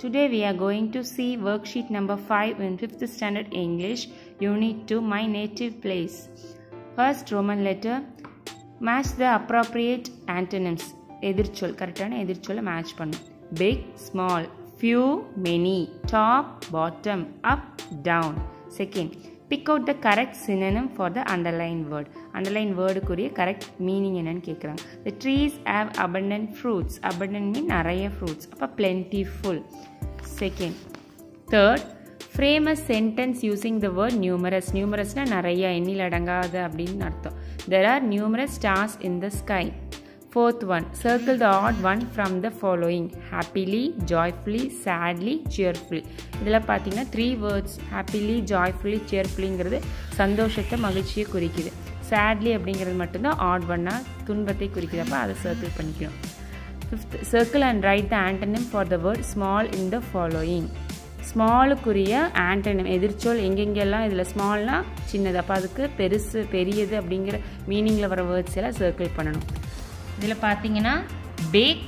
Today we are going to see worksheet number 5 in 5th standard English, unit 2, my native place. First Roman letter, match the appropriate antonyms. எதிர்ச்சொல் கரெக்டான எதிர்ச்சொல்லை match பண்ணும். Big, small, few, many, top, bottom, up, down. Second, pick out the correct synonym for the underlined word. Underlined word குரிய correct meaning என்னன்னு கேட்குறாங்க. The trees have abundant fruits. Abundant mean நிறைய fruits. அப்போ plentiful. Second. Third, frame a sentence using the word numerous. Numerousனா நிறைய எண்ணில் அடங்காத அப்படின்னு அர்த்தம். There are numerous stars in the sky. Fourth one, circle the odd one from the following. Happily, joyfully, sadly, cheerfully. இதில் பார்த்தீங்கன்னா 3 words happily, joyfully, cheerfullyங்கிறது சந்தோஷத்தை மகிழ்ச்சியை குறிக்குது. sadly அப்படிங்கிறது மட்டும்தான் odd one-ஆ துன்பத்தை குறிக்குது. அப்போ அதை சர்க்கிள் பண்ணிக்கணும். Fifth, circle and write the antonym for the word small in the following. ஸ்மாலுக்குரிய ஆண்டனிம் எதிர்ச்சொல் எங்கெங்கெல்லாம் இதில் ஸ்மால்னா சின்னது, அப்போ அதுக்கு பெருசு பெரியது அப்படிங்கிற மீனிங்கில் வர வேர்ட்ஸ் எல்லாம் சர்க்கிள் பண்ணணும். இதில் பார்த்தீங்கன்னா big,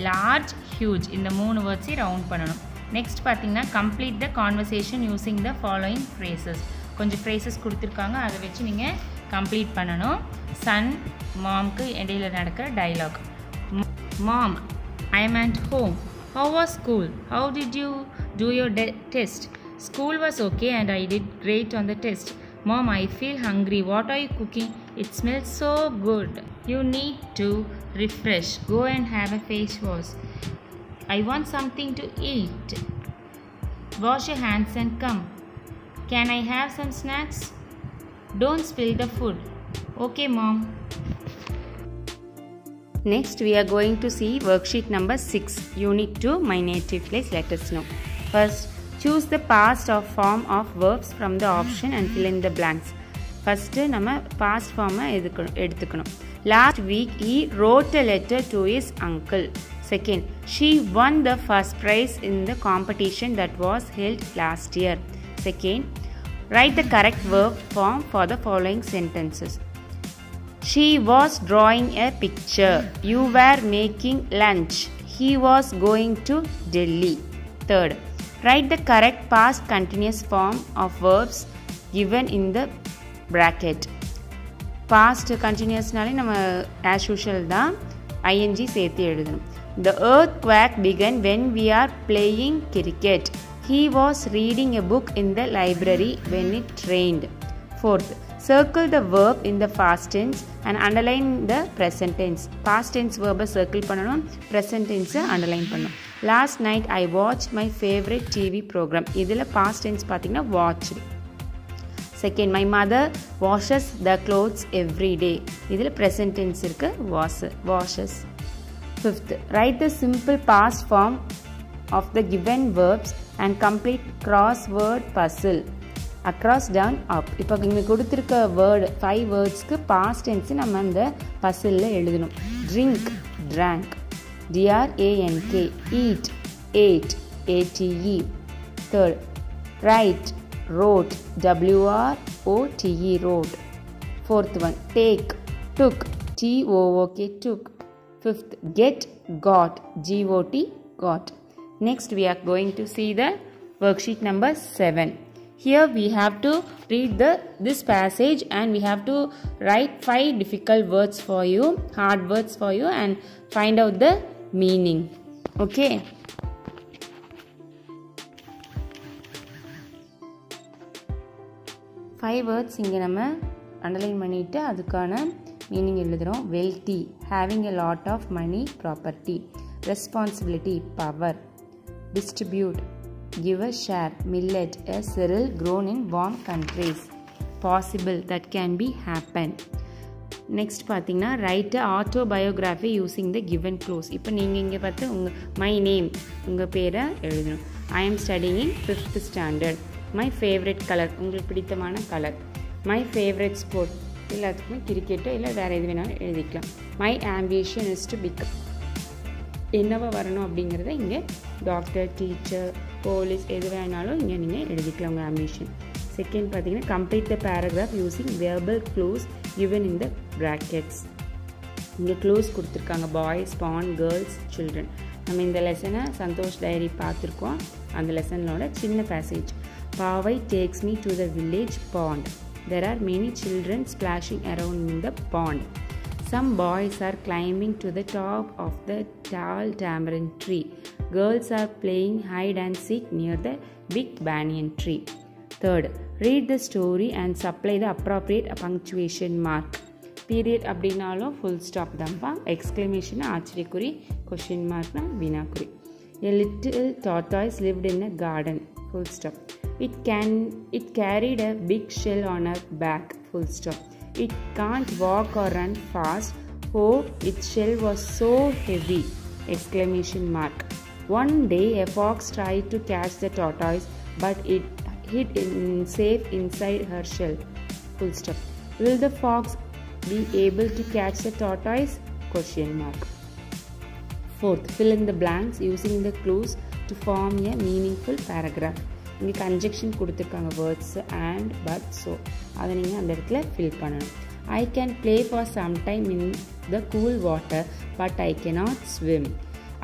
large, huge இந்த 3 வேர்ட்ஸையும் ரவுண்ட் பண்ணணும். நெக்ஸ்ட் பார்த்தீங்கன்னா complete the conversation using the following phrases. கொஞ்சம் phrases கொடுத்துருக்காங்க, அதை வச்சு நீங்கள் கம்ப்ளீட் பண்ணணும். சன் மாம்க்கு இடையில நடக்கிற dialogue. Mom, I am at home. How was school? How did you do your test? School was okay and I did great on the test. Mom, I feel hungry. What are you cooking? It smells so good. You need to refresh. Go and have a face wash. I want something to eat. Wash your hands and come. Can I have some snacks? Don't spill the food. Okay, Mom. Next we are going to see worksheet number 6, unit 2, my native place. Let us know. First, choose the past or form of verbs from the option and fill in the blanks. First நம்ம past form எடுத்துக்கணும். Last week he wrote a letter to his uncle. Second, she won the first prize in the competition that was held last year. Second, write the correct verb form for the following sentences. She was drawing a picture. You were making lunch. He was going to Delhi. Third, write the correct past continuous form of verbs given in the bracket. Past continuous நாலே நம்ம as usual தான் ing சேர்த்து எழுதணும். The earthquake began when we are playing cricket. He was reading a book in the library when it rained. Fourth, circle the verb in the past tense and underline the present tense. Past tense verb circle பண்ணனும், present tense underline பண்ணனும். Last night I watched my favorite TV program. இதில past tense பார்த்தீங்கன்னா watched. Second, my mother washes the clothes every day. இதில present tense இருக்கு, washes. Fifth, write the simple past form of the given verbs and complete crossword puzzle. Across, down, up. இப்போ இங்கே கொடுத்துருக்க word 5 வேர்ட்ஸ்க்கு past tense நம்ம அந்த பசிலில் எழுதணும். Drink, drank, drank, eat, ate, ate. Third, write, wrote, wrote, wrote. Fourth one, take, took, took, took. Fifth, get, got, got. Next we are going to see the worksheet number 7. Here we have to read this passage and we have to write 5 difficult words for you, hard words for you, and find out the meaning. Okay. Five words இங்க நம்ம underline பண்ணிட்டு அதுக்கான meaning எழுதுறோம். Wealthy, having a lot of money, property. Responsibility, power. Distribute, give a share. Millet, a cereal grown in warm countries. Possible, that can be happen. Next பார்த்தீங்கன்னா write a autobiography using the given clues. இப்போ நீங்கள் இங்கே பார்த்து my name உங்கள் பேரை எழுதணும். I am studying in 5th standard. My favorite color உங்களுக்கு பிடித்தமான கலர். My favorite sport எல்லாத்துக்குமே கிரிக்கெட்டோ இல்லை வேறு எது வேணாலும் எழுதிக்கலாம். My ambition is to become என்னவா வரணும் அப்படிங்கிறத இங்கே டாக்டர், டீச்சர், போலீஸ் எது வேணாலும் இங்கே நீங்கள் எழுதிக்கலாம் உங்கள் ஆம்பிஷன். செகண்ட் பார்த்தீங்கன்னா complete the paragraph using verbal clues given in the brackets. இங்கே க்ளூஸ் கொடுத்துருக்காங்க பாய்ஸ் பாண்ட் கேர்ள்ஸ் சில்ட்ரன். நம்ம இந்த லெசனை சந்தோஷ் டைரி பார்த்துருக்கோம். அந்த லெசனோட சின்ன பேசேஜ். பாவை tax me to the village bond. There are many children splashing around in the pond. Some boys are climbing to the top of the tall tamarind tree. Girls are playing hide and seek near the big banyan tree. Third, read the story and supply the appropriate punctuation mark. Period அப்படினாலும் full stop தான்ப்பா. Exclamation ஆச்சரியக்குறி, question markனா வினாக்குறி. A little tortoise lived in a garden. Full stop. It carried a big shell on her back. Full stop. It can't walk or run fast. Oh, its shell was so heavy! Exclamation mark. One day a fox tried to catch the tortoise, but it hid safe inside her shell. Full stop. Will the fox be able to catch the tortoise? Question mark. Fourth, fill in the blanks using the clues to form a meaningful paragraph. இங்கே conjunction கொடுத்துருக்காங்க words and but so அதை நீங்கள் அந்த இடத்துல fill பண்ணணும். I can play for some time in the cool water but I cannot swim.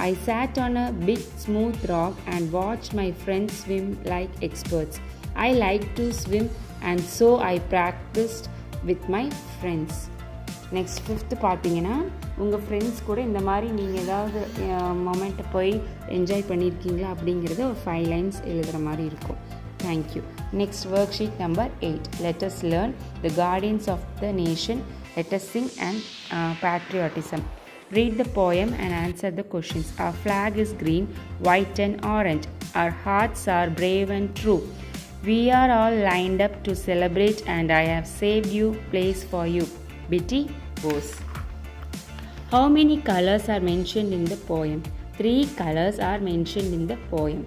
I sat on a big smooth rock and watch my friends swim like experts. I like to swim and so I practised with my friends. Next fifth பார்த்தீங்கன்னா உங்கள் friends கூட இந்த மாதிரி நீங்கள் ஏதாவது மொமெண்ட்டை போய் enjoy பண்ணியிருக்கீங்களா அப்படிங்கிறத ஒரு 5 lines எழுதுகிற மாதிரி இருக்கும். Thank you. Next work sheet number 8. Let us learn the guardians of the nation. Let us sing and patriotism. Read the poem and answer the questions. Our flag is green, white and orange. Our hearts are brave and true. We are all lined up to celebrate and I have saved you place for you. Betty Bose. How many colors are mentioned in the poem? 3 colors are mentioned in the poem.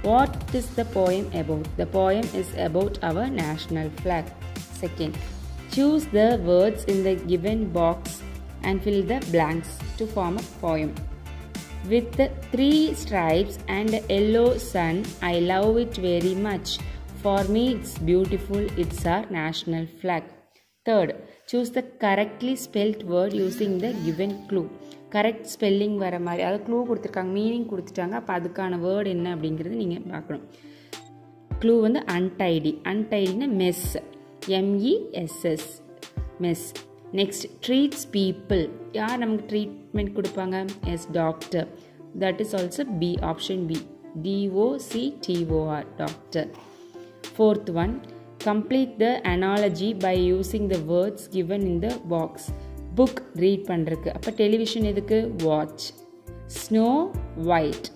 What is the poem about? The poem is about our national flag. Second, choose the words in the given box and fill the blanks to form a poem. With the 3 stripes and a yellow sun, I love it very much. For me, it's beautiful. It's our national flag. Third, choose the correctly spelled word using the given clue. Correct spelling வர மாதிரி அதாவது clue கொடுத்துருக்காங்க, meaning கொடுத்துட்டாங்க. அப்போ அதுக்கான word என்ன அப்படிங்கிறது நீங்கள் பார்க்கணும். க்ளூ வந்து அன்டைடி. அன்டைடினா mess, MESS, mess. Next, treats people. யார் நமக்கு ட்ரீட்மெண்ட் கொடுப்பாங்க? Yes, doctor. That is also B, option B, DOCTOR, doctor. Fourth one, complete the analogy by using the words given in the box. Book read பண்றதுக்கு. அப்போ television எதுக்கு? Watch. Snow white.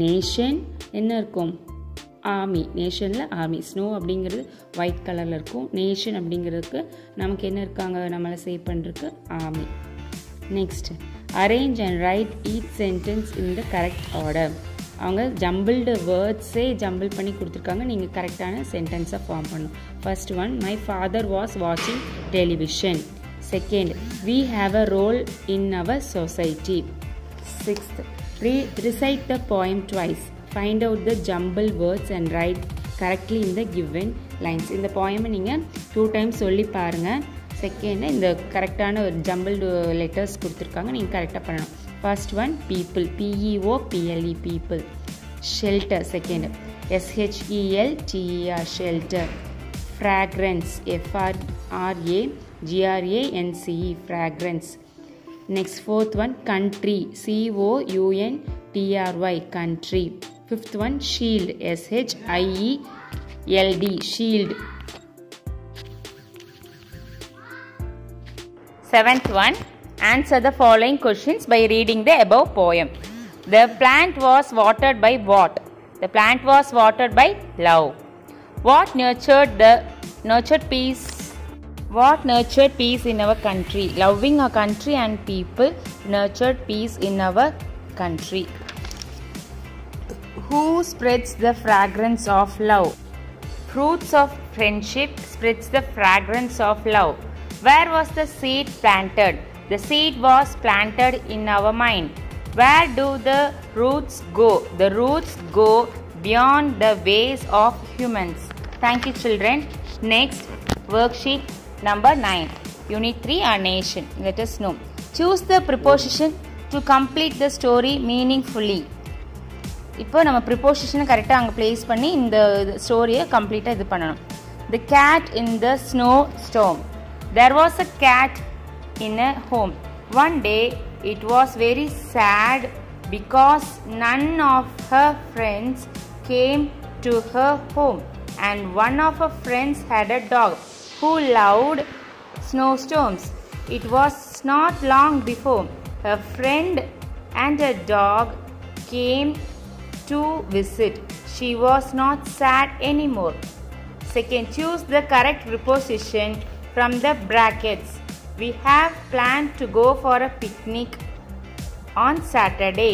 Nation என்ன இருக்கும்? Army. நேஷனில் army. Snow அப்படிங்கிறது white கலரில் இருக்கும். Nation அப்படிங்கிறதுக்கு நமக்கு என்ன இருக்காங்க? நம்மளை சேவ் பண்ணுறதுக்கு army. Next, arrange and write each sentence in the correct order. அவங்க ஜம்பிள்டு வேர்ட்ஸே ஜம்பிள் பண்ணி கொடுத்துருக்காங்க. நீங்கள் கரெக்டான சென்டென்ஸை ஃபார்ம் பண்ணணும். First one, my father was வாட்சிங் television. Second, we have a role in our society. Sixth, recite the poem twice. Find out the jumbled words and write correctly in the given lines. இந்த poem நீங்கள் 2 times சொல்லி பாருங்கள். Second, இந்த கரெக்டான ஒரு jumbled letters கொடுத்துருக்காங்க, நீங்கள் கரெக்டாக பண்ணணும். First one, people, PEOPLE, people. Shelter, second, SHELTER, shelter. Fragrance, FRAGRANCE, fragrance. Next, fourth one, country, COUNTRY, country. Fifth one, shield, SHIELD, shield. Seventh one, answer the following questions by reading the above poem. The plant was watered by what? The plant was watered by love. What nurtured peace? What nurtured peace in our country? Loving our country and people nurtured peace in our country. Who spreads the fragrance of love? Fruits of friendship spreads the fragrance of love. Where was the seed planted? The seed was planted in our mind. Where do the roots go? The roots go beyond the ways of humans. Thank you, children. Next, worksheet number 9. Unit 3, our nation. Let us know. Choose the preposition to complete the story meaningfully. இப்போ நம்ம preposition கரெக்டாக அங்கே place பண்ணி இந்த ஸ்டோரியை கம்ப்ளீட்டாக இது பண்ணணும். The cat in the snowstorm. There was a cat in a home. One day it was very sad because none of her friends came to her home, and one of her friends had a dog who loved snowstorms. It was not long before her friend and her dog came to visit. She was not sad anymore. Second, choose the correct preposition from the brackets. We have planned to go for a picnic on Saturday.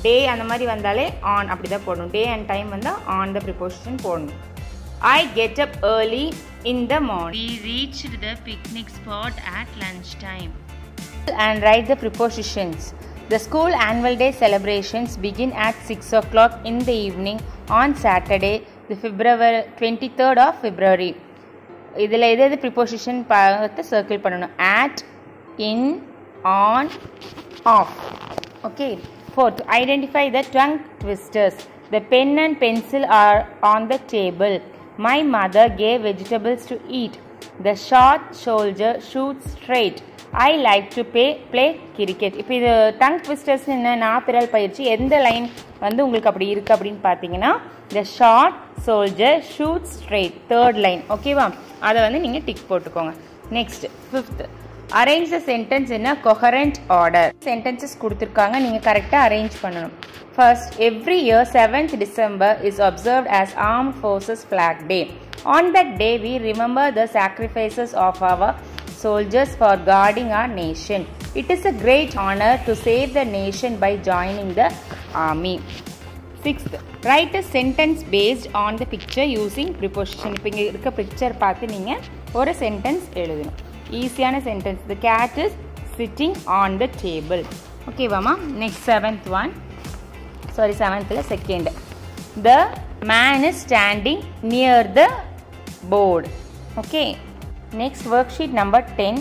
Day அந்த மாதிரி வந்தாலே on அப்படி தான் போடணும். Day and time வந்தால் on the preposition போடணும். I get up early in the morning. We reached the picnic spot at lunchtime. And write the prepositions. The school annual day celebrations begin at 6 o'clock in the evening on Saturday, the 23rd of February. இதில் எது preposition பார்த்து circle பண்ணணும். At, in, on, off. Okay. Fourth, identify the tongue twisters. The pen and pencil are on the table. My mother gave vegetables to eat. The short soldier shoots straight. I like to play cricket. இப்போ இது tongue twisters என்ன நாப்பிரல் பயிற்சி எந்த line வந்து உங்களுக்கு அப்படி இருக்குது அப்படின்னு பார்த்தீங்கன்னா the short soldier shoots straight, third line. ஓகேவா, அதை வந்து நீங்கள் டிக் போட்டுக்கோங்க. Next fifth, arrange the sentence in a coherent order. Sentences கொடுத்துருக்காங்க, நீங்கள் கரெக்டாக அரேஞ்ச் பண்ணணும். First, every year 7th December is observed as Armed Forces Flag Day. On that day, we remember the sacrifices of our soldiers for guarding our nation. It is a great honor to save the nation by joining the army. Sixth, write a sentence based on the picture using preposition. இப்போ இங்கே இருக்க picture பார்த்து நீங்கள் ஒரு sentence எழுதணும். ஈஸியான sentence. The cat is sitting on the table. ஓகேவாமா. Next seventh second. The man is standing near the board. Okay. Next worksheet number 10,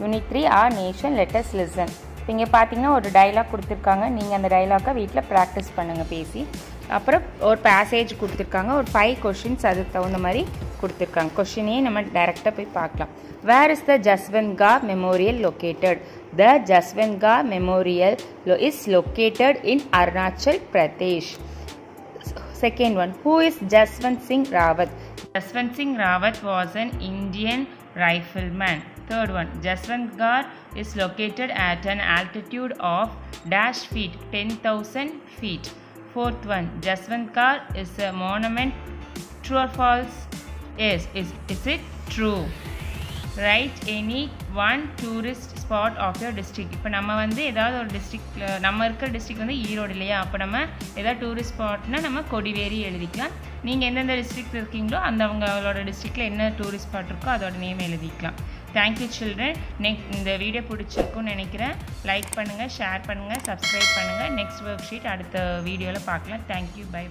unit 3, our nation, let us listen. இங்கே பார்த்தீங்கன்னா ஒரு டைலாக் கொடுத்துருக்காங்க. நீங்கள் அந்த டைலாக்கை வீட்டில் ப்ராக்டிஸ் பண்ணுங்கள் பேசி. அப்புறம் ஒரு பேசேஜ் கொடுத்துருக்காங்க. ஒரு 5 கொஷின்ஸ் அதுக்கு தகுந்த மாதிரி கொடுத்துருக்காங்க. கொஷினையே நம்ம டைரெக்டாக போய் பார்க்கலாம். Where is the Jaswant Memorial located? The Jaswant Memorial is located in Arunachal Pradesh. Second one, who is Jaswant Singh Rawat? Jaswant Singh Rawat was an Indian rifleman. Third one, Jaswant Ghar is located at an altitude of dash feet, 10,000 feet. Fourth one, Jaswant Ghar is a monument. True or false? Yes. Is it true? Write any one tourist spot of your district. இப்போ நம்ம வந்து ஏதாவது ஒரு district, நம்ம இருக்கிற district வந்து ஈரோடு இல்லையா, அப்போ நம்ம ஏதாவது டூரிஸ்ட் ஸ்பாட்னா நம்ம கொடிவேரி எழுதிக்கலாம். நீங்கள் எந்தெந்த டிஸ்ட்ரிக்ட் இருக்கீங்களோ அந்த அவங்களோட டிஸ்ட்ரிக்டில் என்ன டூரிஸ்ட் ஸ்பாட் இருக்கோ அதோட நேம் எழுதிக்கலாம். Thank you children. இந்த வீடியோ பிடிச்சிருக்குன்னு நினைக்கிறேன். லைக் பண்ணுங்கள், ஷேர் பண்ணுங்கள், சப்ஸ்கிரைப் பண்ணுங்கள். நெக்ஸ்ட் ஒர்க் ஷீட் அடுத்த வீடியோவில் பார்க்கலாம். தேங்க்யூ. பை.